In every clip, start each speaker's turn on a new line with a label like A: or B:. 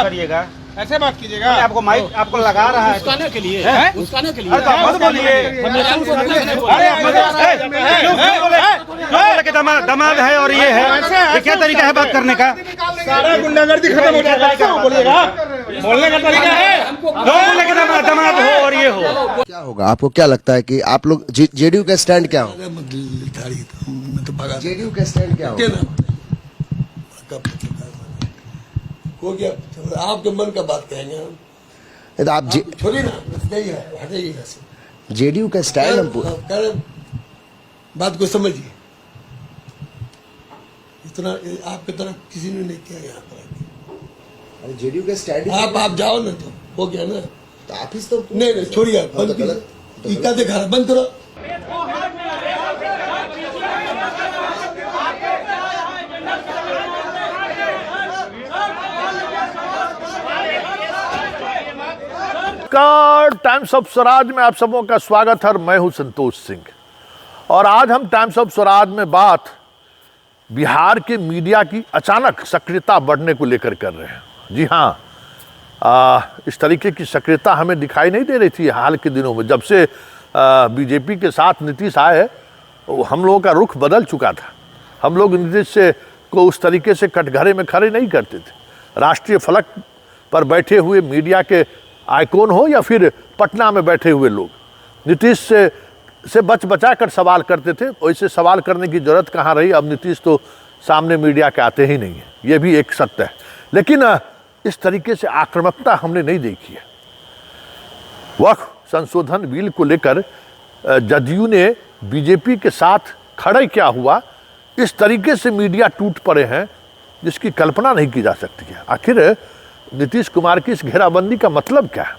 A: करिएगा,
B: ऐसे बात कीजिएगा।
A: आपको माइक आपको लगा रहा है
B: उस्काने के लिए, उस्काने के लिए।
A: अरे तो आप मत बोलिए। अरे दमाद है और ये है, ये क्या तरीका है बात करने का?
B: सारा गुंडागर्दी खत्म हो जाएगा, बोलिएगा। बोलने का तरीका है,
A: बोलने के दमाद हो और ये हो।
C: क्या होगा, आपको क्या लगता है कि आप लोग जेडीयू का स्टैंड क्या होगा? जेडीयू का स्टैंड क्या होगा?
D: हो गया, आपके मन का बात कहेंगे हम।
C: तो आप
D: छोड़िए ना, नहीं है, हटाइए ऐसे।
C: जेडीयू का स्टैंड हम
D: बात को समझिए। इतना आपकी तरफ किसी ने नहीं किया यहाँ पर।
C: जेडीयू का स्टैंड
D: आप जाओ ना, तो हो गया ना।
C: तो आप ही तो
D: नहीं छोड़िए, बंद कीजिए। क्या दिखा रहा, बंद करो।
E: टाइम्स ऑफ स्वराज में आप सबों का स्वागत है। मैं हूं संतोष सिंह और आज हम टाइम्स ऑफ स्वराज में बात बिहार के मीडिया की अचानक सक्रियता बढ़ने को लेकर कर रहे हैं। जी हाँ, इस तरीके की सक्रियता हमें दिखाई नहीं दे रही थी हाल के दिनों में। जब से बीजेपी के साथ नीतीश आए, हम लोगों का रुख बदल चुका था। हम लोग नीतीश से को उस तरीके से कटघरे में खड़े नहीं करते थे। राष्ट्रीय फलक पर बैठे हुए मीडिया के आइकॉन हो या फिर पटना में बैठे हुए लोग, नीतीश से बचा कर सवाल करते थे। वैसे सवाल करने की जरूरत कहाँ रही। अब नीतीश तो सामने मीडिया के आते ही नहीं है, ये भी एक सत्य है। लेकिन इस तरीके से आक्रामकता हमने नहीं देखी है। वक्फ संशोधन बिल को लेकर जदयू ने बीजेपी के साथ खड़े क्या हुआ, इस तरीके से मीडिया टूट पड़े हैं जिसकी कल्पना नहीं की जा सकती है। आखिर नीतीश कुमार की इस घेराबंदी का मतलब क्या है,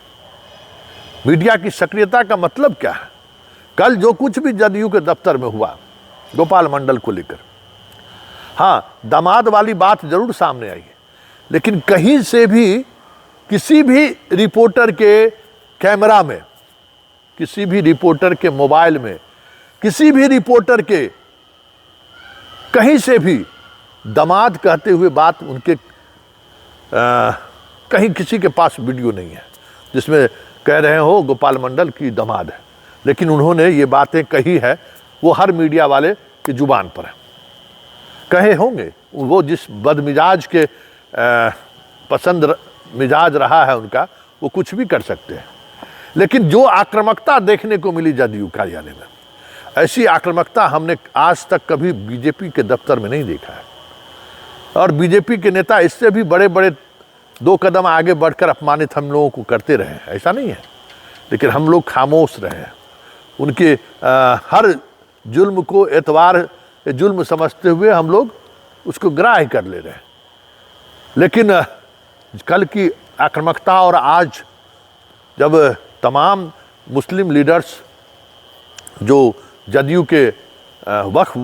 E: मीडिया की सक्रियता का मतलब क्या है? कल जो कुछ भी जदयू के दफ्तर में हुआ गोपाल मंडल को लेकर, हाँ, दामाद वाली बात जरूर सामने आई है, लेकिन कहीं से भी किसी भी रिपोर्टर के कैमरा में, किसी भी रिपोर्टर के मोबाइल में, किसी भी रिपोर्टर के कहीं से भी दामाद कहते हुए बात उनके कहीं किसी के पास वीडियो नहीं है जिसमें कह रहे हो गोपाल मंडल की दामाद है। लेकिन उन्होंने ये बातें कही है, वो हर मीडिया वाले की जुबान पर है। कहे होंगे, वो जिस बदमिजाज के पसंद मिजाज रहा है उनका, वो कुछ भी कर सकते हैं। लेकिन जो आक्रामकता देखने को मिली जदयू कार्यालय में, ऐसी आक्रामकता हमने आज तक कभी बीजेपी के दफ्तर में नहीं देखा है। और बीजेपी के नेता इससे भी बड़े बड़े 2 कदम आगे बढ़कर अपमानित हम लोगों को करते रहे हैं, ऐसा नहीं है। लेकिन हम लोग खामोश रहे हैं। उनके हर जुल्म को एतवार जुल्म समझते हुए हम लोग उसको ग्राह्य कर ले रहे हैं। लेकिन कल की आक्रामकता और आज जब तमाम मुस्लिम लीडर्स जो जदयू के वक्फ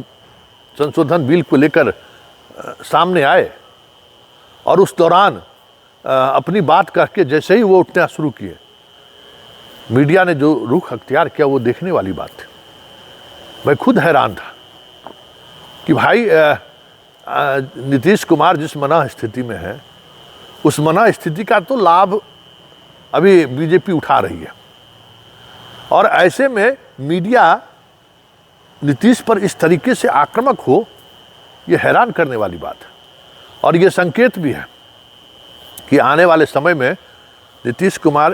E: संशोधन बिल को लेकर सामने आए और उस दौरान अपनी बात करके जैसे ही वो उठना शुरू किए, मीडिया ने जो रुख अख्तियार किया वो देखने वाली बात थी। मैं खुद हैरान था कि भाई नीतीश कुमार जिस मना स्थिति में है, उस मना स्थिति का तो लाभ अभी बीजेपी उठा रही है। और ऐसे में मीडिया नीतीश पर इस तरीके से आक्रामक हो, ये हैरान करने वाली बात है। और ये संकेत भी है कि आने वाले समय में नीतीश कुमार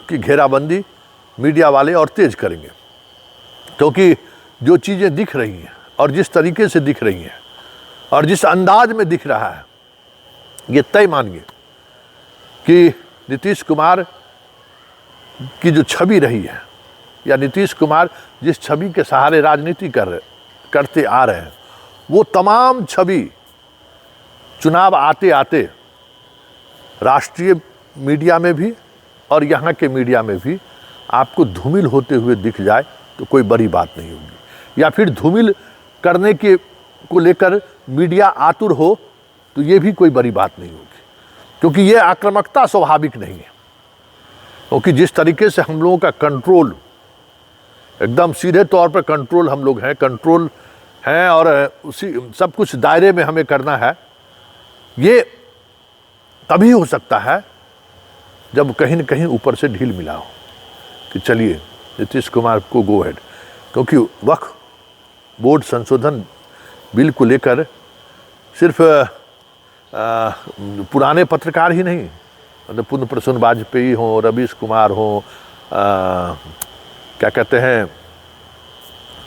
E: की घेराबंदी मीडिया वाले और तेज करेंगे। क्योंकि जो चीज़ें दिख रही हैं और जिस तरीके से दिख रही हैं और जिस अंदाज में दिख रहा है, ये तय मानिए कि नीतीश कुमार की जो छवि रही है, या नीतीश कुमार जिस छवि के सहारे राजनीति करते आ रहे हैं, वो तमाम छवि चुनाव आते आते राष्ट्रीय मीडिया में भी और यहाँ के मीडिया में भी आपको धूमिल होते हुए दिख जाए तो कोई बड़ी बात नहीं होगी। या फिर धूमिल करने के को लेकर मीडिया आतुर हो तो ये भी कोई बड़ी बात नहीं होगी, क्योंकि ये आक्रामकता स्वाभाविक नहीं है। क्योंकि जिस तरीके से हम लोगों का कंट्रोल, एकदम सीधे तौर पर कंट्रोल हम लोग हैं, कंट्रोल हैं और उसी सब कुछ दायरे में हमें करना है। ये तभी हो सकता है जब कहीं न कहीं ऊपर से ढील मिला हो कि चलिए नीतीश कुमार को गो हेड, क्योंकि वक्फ बोर्ड संशोधन बिल को लेकर सिर्फ पुराने पत्रकार ही नहीं, मतलब पुण्य प्रसून वाजपेयी हो, रवीश कुमार हो, क्या कहते हैं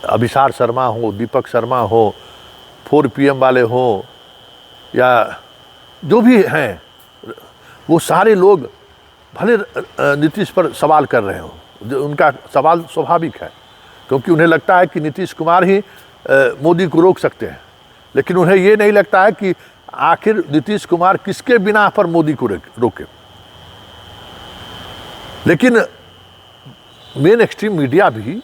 E: अभिसार शर्मा हो, दीपक शर्मा हो, 4PM वाले हो, या जो भी हैं, वो सारे लोग भले नीतीश पर सवाल कर रहे हो, जो उनका सवाल स्वाभाविक है, क्योंकि उन्हें लगता है कि नीतीश कुमार ही मोदी को रोक सकते हैं, लेकिन उन्हें ये नहीं लगता है कि आखिर नीतीश कुमार किसके बिना पर मोदी को रोके। लेकिन मेन एक्सट्रीम मीडिया भी,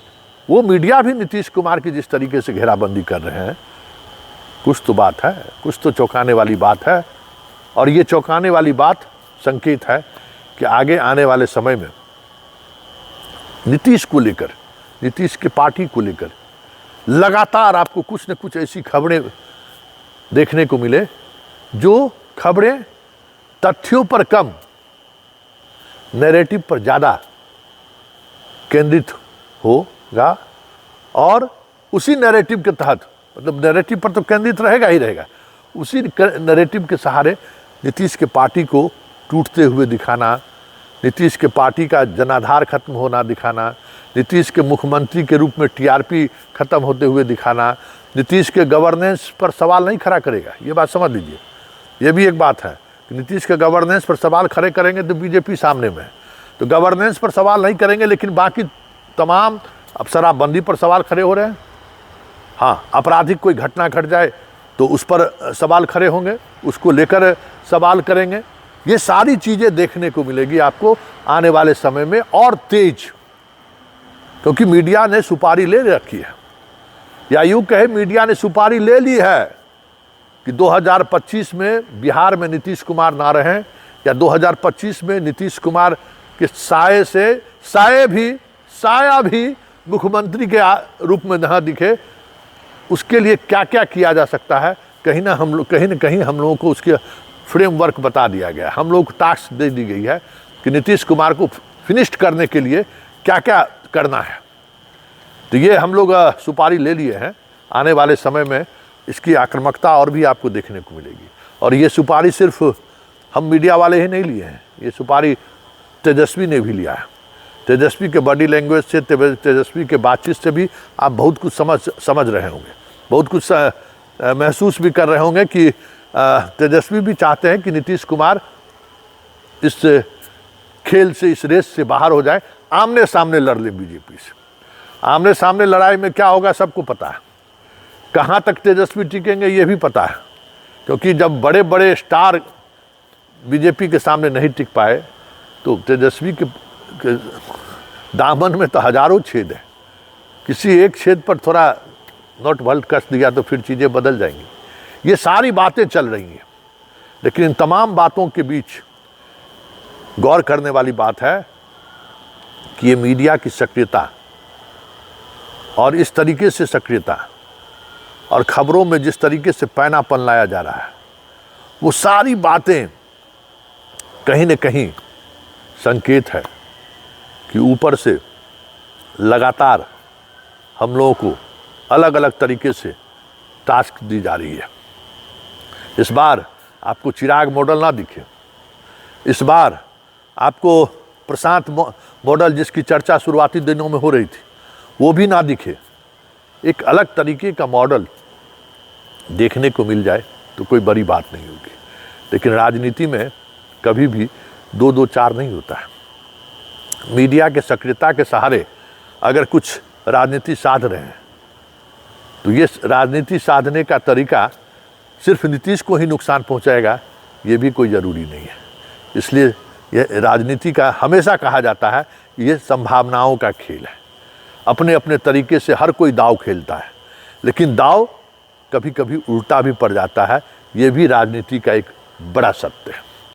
E: वो मीडिया भी नीतीश कुमार की जिस तरीके से घेराबंदी कर रहे हैं, कुछ तो बात है, कुछ तो चौंकाने वाली बात है। और ये चौंकाने वाली बात संकेत है कि आगे आने वाले समय में नीतीश को लेकर, नीतीश के पार्टी को लेकर लगातार आपको कुछ न कुछ ऐसी खबरें देखने को मिले, जो खबरें तथ्यों पर कम, नैरेटिव पर ज़्यादा केंद्रित होगा, और उसी नैरेटिव के तहत, मतलब नैरेटिव पर तो केंद्रित रहेगा ही रहेगा, उसी नैरेटिव के सहारे नीतीश के पार्टी को टूटते हुए दिखाना, नीतीश के पार्टी का जनाधार खत्म होना दिखाना, नीतीश के मुख्यमंत्री के रूप में TRP खत्म होते हुए दिखाना, नीतीश के गवर्नेंस पर सवाल नहीं खड़ा करेगा। ये बात समझ लीजिए, ये भी एक बात है कि नीतीश के गवर्नेंस पर सवाल खड़े करेंगे तो बीजेपी सामने में है, तो गवर्नेंस पर सवाल नहीं करेंगे, लेकिन बाकी तमाम, अब शराबबंदी पर सवाल खड़े हो रहे हैं, हाँ, आपराधिक कोई घटना घट जाए तो उस पर सवाल खड़े होंगे, उसको लेकर सवाल करेंगे। ये सारी चीज़ें देखने को मिलेगी आपको आने वाले समय में और तेज, क्योंकि मीडिया ने सुपारी ले रखी है, या यूँ कहे मीडिया ने सुपारी ले ली है कि 2025 में बिहार में नीतीश कुमार ना रहें, या 2025 में नीतीश कुमार के साया भी मुख्यमंत्री के रूप में ना दिखे। उसके लिए क्या क्या किया जा सकता है, कहीं न कहीं हम लोगों को उसके फ्रेमवर्क बता दिया गया, हम लोग को टास्क दे दी गई है कि नीतीश कुमार को फिनिश्ड करने के लिए क्या क्या करना है। तो ये हम लोग सुपारी ले लिए हैं, आने वाले समय में इसकी आक्रामकता और भी आपको देखने को मिलेगी। और ये सुपारी सिर्फ हम मीडिया वाले ही नहीं लिए हैं, ये सुपारी तेजस्वी ने भी लिया है। तेजस्वी के बॉडी लैंग्वेज से, तेजस्वी के बातचीत से भी आप बहुत कुछ समझ रहे होंगे, बहुत कुछ महसूस भी कर रहे होंगे कि तेजस्वी भी चाहते हैं कि नीतीश कुमार इस खेल से, इस रेस से बाहर हो जाए, आमने सामने लड़ ले बीजेपी से। आमने सामने लड़ाई में क्या होगा सबको पता है, कहाँ तक तेजस्वी टिकेंगे ये भी पता है, क्योंकि जब बड़े बड़े स्टार बीजेपी के सामने नहीं टिक पाए तो तेजस्वी के दामन में तो हजारों छेद हैं, किसी एक छेद पर थोड़ा नॉट भल्ट कस दिया तो फिर चीज़ें बदल जाएंगी। ये सारी बातें चल रही हैं, लेकिन इन तमाम बातों के बीच गौर करने वाली बात है कि ये मीडिया की सक्रियता, और इस तरीके से सक्रियता और खबरों में जिस तरीके से पैनापन लाया जा रहा है, वो सारी बातें कहीं न कहीं संकेत है कि ऊपर से लगातार हम लोगों को अलग अलग तरीके से टास्क दी जा रही है। इस बार आपको चिराग मॉडल ना दिखे, इस बार आपको प्रशांत मॉडल जिसकी चर्चा शुरुआती दिनों में हो रही थी वो भी ना दिखे। एक अलग तरीके का मॉडल देखने को मिल जाए तो कोई बड़ी बात नहीं होगी, लेकिन राजनीति में कभी भी 2-2-4 नहीं होता है। मीडिया के सक्रियता के सहारे अगर कुछ राजनीति साध रहे हैं तो ये राजनीति साधने का तरीका सिर्फ नीतीश को ही नुकसान पहुंचाएगा, ये भी कोई ज़रूरी नहीं है। इसलिए यह राजनीति का हमेशा कहा जाता है ये संभावनाओं का खेल है, अपने अपने तरीके से हर कोई दाव खेलता है, लेकिन दाव कभी कभी उल्टा भी पड़ जाता है। ये भी राजनीति का एक बड़ा सत्य है।